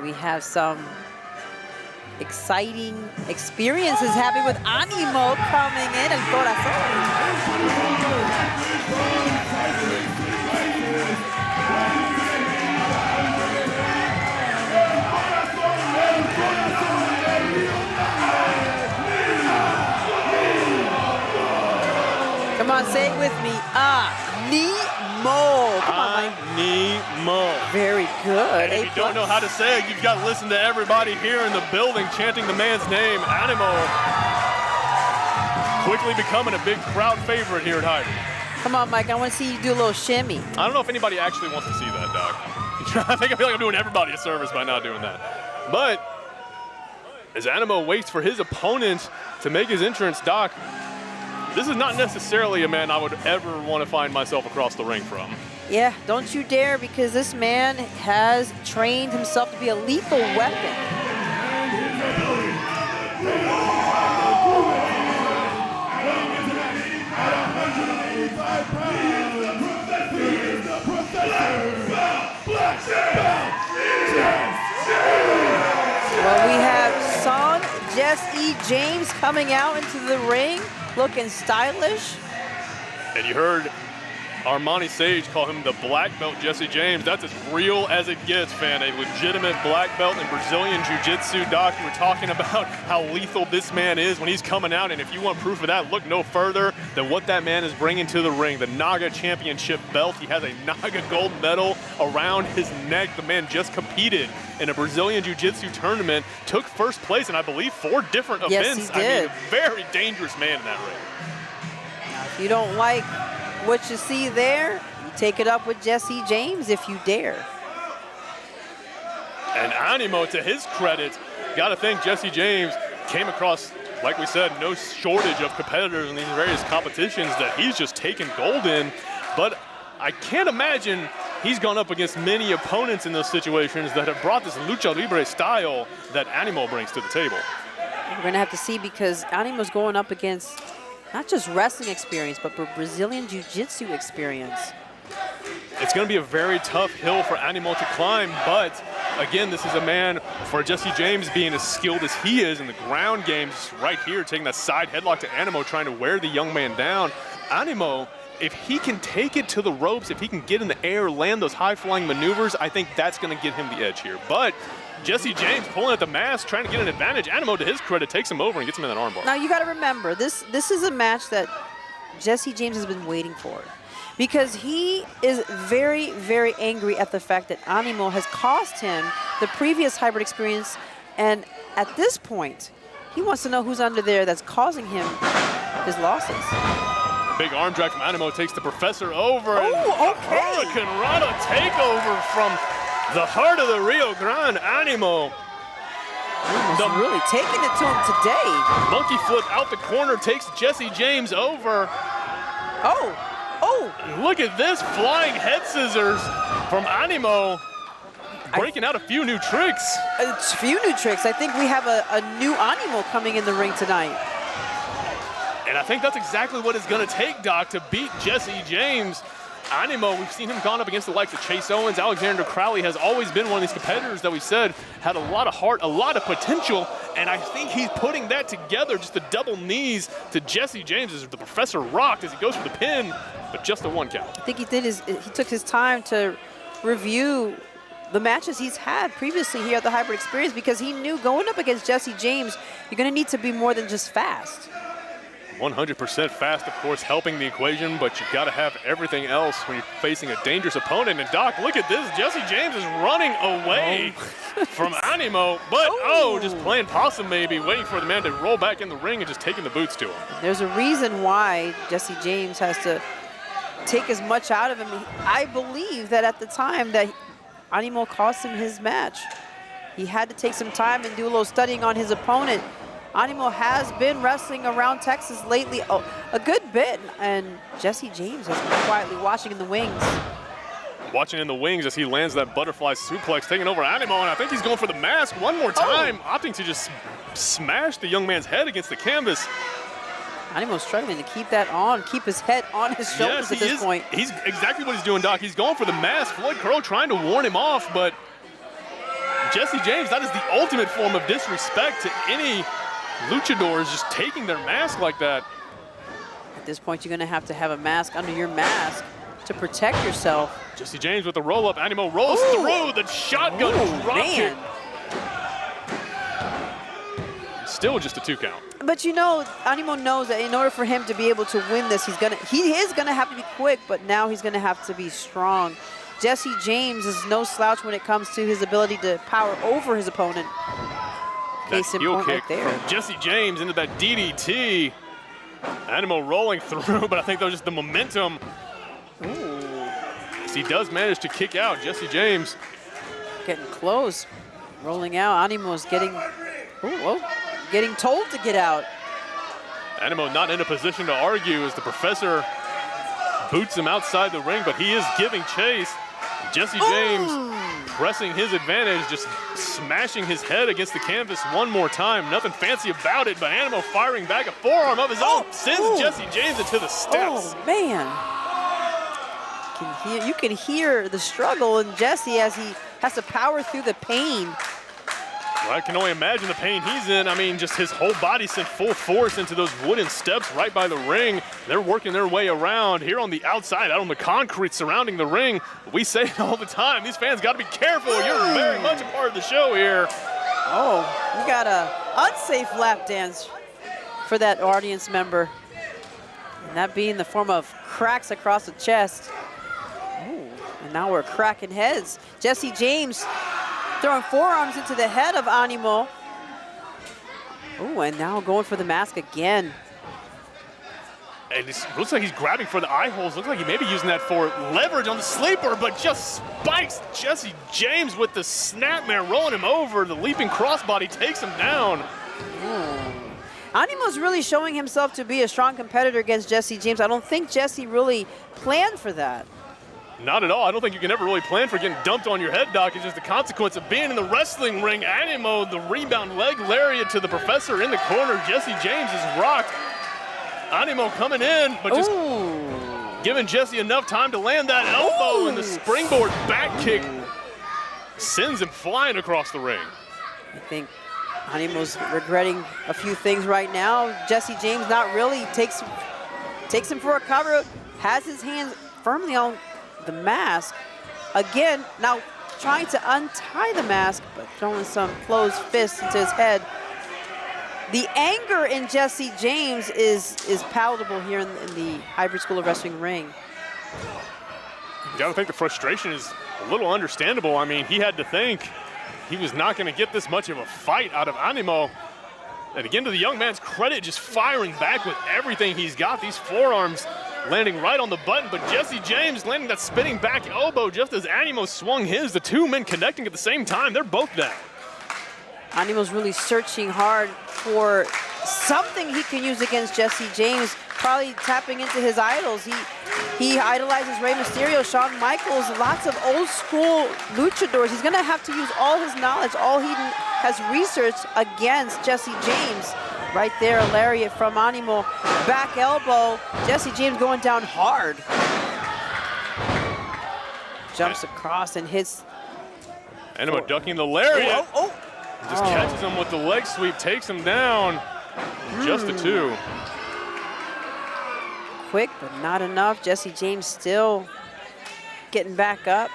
We have some exciting experiences happening with Animo coming in and Come on, say it with me. Animo. Come on, Mike. Animo. Very good. And if you don't know how to say it, you've got to listen to everybody here in the building chanting the man's name, Animo. Quickly becoming a big crowd favorite here at Hybrid. Come on, Mike. I want to see you do a little shimmy. I don't know if anybody actually wants to see that, Doc. I feel like I'm doing everybody a service by not doing that. But as Animo waits for his opponent to make his entrance, Doc, this is not necessarily a man I would ever want to find myself across the ring from. Yeah, don't you dare, because this man has trained himself to be a lethal weapon. Well, we have Son Jess E. James coming out into the ring, looking stylish. And you heard Armani Sage call him the black belt Jesse James. That's as real as it gets, fan. A legitimate black belt in Brazilian Jiu-Jitsu. Doc, you were talking about how lethal this man is when he's coming out, and if you want proof of that, look no further than what that man is bringing to the ring. The Naga Championship belt. He has a Naga gold medal around his neck. The man just competed in a Brazilian Jiu-Jitsu tournament, took first place in, I believe, 4 different events. Yes, he did. I mean, a very dangerous man in that ring. Now, if you don't like what you see there, you take it up with Jesse James if you dare. And Animo, to his credit, got to think Jesse James came across, like we said, no shortage of competitors in these various competitions that he's just taken gold in. But I can't imagine he's gone up against many opponents in those situations that have brought this lucha libre style that Animo brings to the table. We're going to have to see, because Animo's going up against not just wrestling experience, but Brazilian Jiu-Jitsu experience. It's going to be a very tough hill for Animo to climb, but again, this is a man, for Jesse James being as skilled as he is in the ground game, just right here, taking that side headlock to Animo, trying to wear the young man down. Animo, if he can take it to the ropes, if he can get in the air, land those high-flying maneuvers, I think that's going to get him the edge here. But Jesse James pulling at the mask, trying to get an advantage. Animo, to his credit, takes him over and gets him in that armbar. Now, you got to remember, this is a match that Jesse James has been waiting for, because he is very, very angry at the fact that Animo has cost him the previous hybrid experience, and at this point, he wants to know who's under there that's causing him his losses. Big arm drag from Animo takes the Professor over. Oh, okay. Hurricane Rana takeover from the heart of the Rio Grande, Animo. Animo's really taking it to him today. Monkey flip out the corner, takes Jesse James over. Oh. Look at this, flying head scissors from Animo. Breaking out a few new tricks. A few new tricks. I think we have a new Animo coming in the ring tonight. And I think that's exactly what it's going to take, Doc, to beat Jesse James. Animo, we've seen him gone up against the likes of Chase Owens. Alexander Crowley has always been one of these competitors that we said had a lot of heart, a lot of potential, and I think he's putting that together, just the double knees to Jesse James as the Professor rocked as he goes for the pin, but just a 1 count. I think he took his time to review the matches he's had previously here at the Hybrid Experience, because he knew going up against Jesse James, you're going to need to be more than just fast. 100% fast, of course, helping the equation, but you got to have everything else when you're facing a dangerous opponent. And Doc, look at this. Jesse James is running away from Animo, but just playing possum maybe, waiting for the man to roll back in the ring and just taking the boots to him. There's a reason why Jesse James has to take as much out of him. I believe that at the time that Animo cost him his match, he had to take some time and do a little studying on his opponent. Animo has been wrestling around Texas lately a good bit, and Jesse James has been quietly watching in the wings. Watching in the wings as he lands that butterfly suplex, taking over Animo, and I think he's going for the mask one more time, opting to just smash the young man's head against the canvas. Animo's struggling to keep that on, keep his head on his shoulders at this point. He's exactly what he's doing, Doc. He's going for the mask. Floyd Crow trying to warn him off, but Jesse James, that is the ultimate form of disrespect to any luchadors, just taking their mask like that. At this point, you're going to have a mask under your mask to protect yourself. Jesse James with the roll-up. Animo rolls through the shotgun drop kick. Still just a 2 count. But you know, Animo knows that in order for him to be able to win this, he is gonna have to be quick, but now he's gonna have to be strong. Jesse James is no slouch when it comes to his ability to power over his opponent. That heel kick from Jesse James into that DDT. Animo rolling through, but I think that was just the momentum. As he does manage to kick out, Jesse James. Getting close, rolling out. Animo's getting, getting told to get out. Animo not in a position to argue as the professor boots him outside the ring, but he is giving chase. Jesse James pressing his advantage, just smashing his head against the canvas one more time. Nothing fancy about it, but Animo firing back, a forearm of his own sends Jesse James into the steps. Oh, man. You can hear the struggle in Jesse as he has to power through the pain. Well, I can only imagine the pain he's in. I mean, just his whole body sent full force into those wooden steps right by the ring. They're working their way around here on the outside, out on the concrete surrounding the ring. We say it all the time. These fans got to be careful. You're very much a part of the show here. Oh, we got a unsafe lap dance for that audience member. And that being in the form of cracks across the chest. And now we're cracking heads. Jesse James throwing forearms into the head of Animo. Oh, and now going for the mask again. And it looks like he's grabbing for the eye holes. Looks like he may be using that for leverage on the sleeper, but just spikes Jesse James with the snapmare, rolling him over. The leaping crossbody takes him down. Animo's really showing himself to be a strong competitor against Jesse James. I don't think Jesse really planned for that. Not at all. I don't think you can ever really plan for getting dumped on your head, Doc. It's just the consequence of being in the wrestling ring. Animo, the rebound leg lariat to the professor in the corner. Jesse James is rocked. Animo coming in, but just giving Jesse enough time to land that elbow, and the springboard back kick sends him flying across the ring. I think Animo's regretting a few things right now. Jesse James not really takes him for a cover, has his hands firmly on the mask. Again, now trying to untie the mask, but throwing some closed fists into his head. The anger in Jesse James is palatable here in the Hybrid School of Wrestling ring. You gotta think the frustration is a little understandable. I mean, he had to think he was not gonna get this much of a fight out of Animo. And again, to the young man's credit, just firing back with everything he's got. These forearms landing right on the button, but Jesse James landing that spinning back elbow just as Animo swung his. The two men connecting at the same time. They're both down. Animo's really searching hard for something he can use against Jesse James, probably tapping into his idols. He idolizes Rey Mysterio, Shawn Michaels, lots of old school luchadors. He's gonna have to use all his knowledge, all he has researched against Jesse James. Right there, a lariat from Animo, back elbow. Jesse James going down hard. Jumps across and hits. Animo ducking the lariat. Just catches him with the leg sweep, takes him down. Just a 2. Quick, but not enough. Jesse James still getting back up.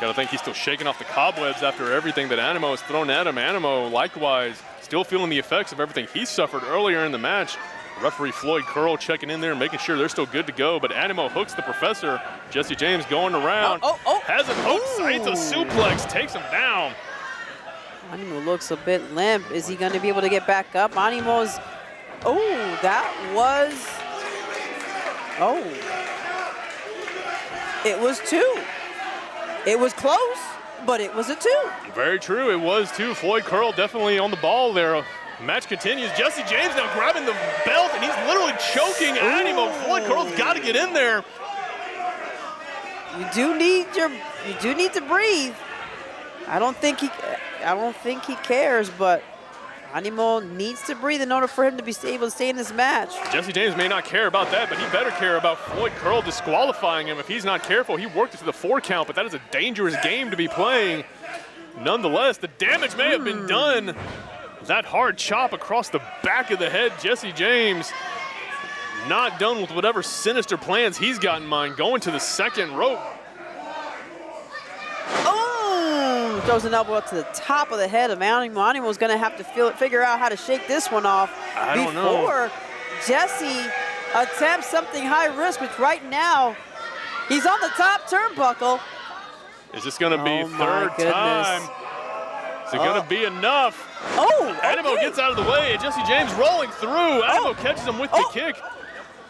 Gotta think he's still shaking off the cobwebs after everything that Animo has thrown at him. Animo, likewise, still feeling the effects of everything he suffered earlier in the match. Referee Floyd Curl checking in there, making sure they're still good to go, but Animo hooks the professor. Jesse James going around, has him hooked, it's a suplex, takes him down. Animo looks a bit limp. Is he gonna be able to get back up? Animo's, that was, it was 2. It was close, but it was a 2. Very true, it was 2. Floyd Curl definitely on the ball there. Match continues. Jesse James now grabbing the belt, and he's literally choking Animo. Floyd Curl's got to get in there. You do need to breathe. I don't think he cares, but Animo needs to breathe in order for him to be able to stay in this match. Jesse James may not care about that, but he better care about Floyd Curl disqualifying him. If he's not careful, he worked it to the 4 count, but that is a dangerous game to be playing. nonetheless, the damage may have been done. That hard chop across the back of the head, Jesse James not done with whatever sinister plans he's got in mind, going to the second rope. Oh, throws an elbow up to the top of the head of Animo. Animo's gonna have to figure out how to shake this one off before Jesse attempts something high risk, which right now, he's on the top turnbuckle. Is this gonna be third time? Is it gonna be enough? Oh, Animo gets out of the way, and Jesse James rolling through. Animo catches him with the kick.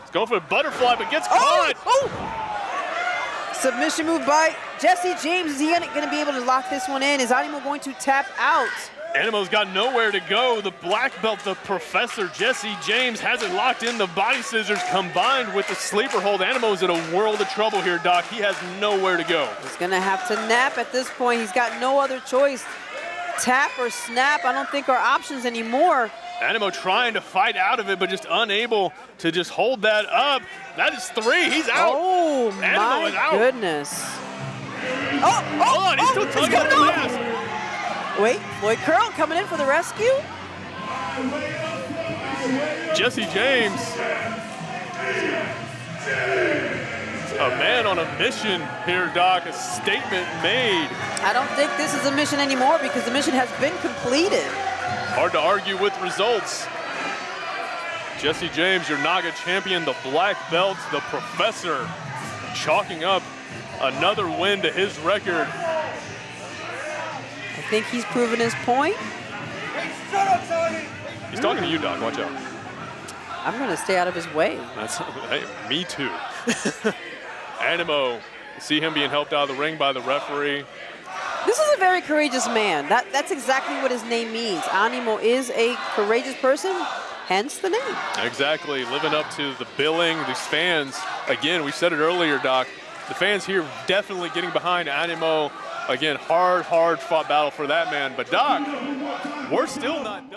He's going for a butterfly, but gets caught. Submission move by Jesse James. Is he gonna be able to lock this one in? Is Animo going to tap out? Animo's got nowhere to go. The black belt, the professor, Jesse James, hasn't locked in the body scissors combined with the sleeper hold. Animo's in a world of trouble here, Doc. He has nowhere to go. He's gonna have to nap at this point. He's got no other choice. Tap or snap, I don't think are options anymore. Animo trying to fight out of it, but just unable to just hold that up. That is 3, he's out. Oh, Animo is out. Goodness. Hold on, he's still tugging at the mask. Wait, Floyd Curl coming in for the rescue? Jesse James, a man on a mission here, Doc. A statement made. I don't think this is a mission anymore because the mission has been completed. Hard to argue with results. Jesse James, your Naga champion, the black belt, the professor, chalking up another win to his record. I think he's proven his point. He's talking to you, Doc. Watch out. I'm going to stay out of his way. Hey, me too. Animo, see him being helped out of the ring by the referee. This is a very courageous man. That's exactly what his name means. Animo is a courageous person, hence the name. Exactly, living up to the billing. These fans, again, we said it earlier, Doc, the fans here definitely getting behind Animo. Again, hard fought battle for that man. But Doc, we're still not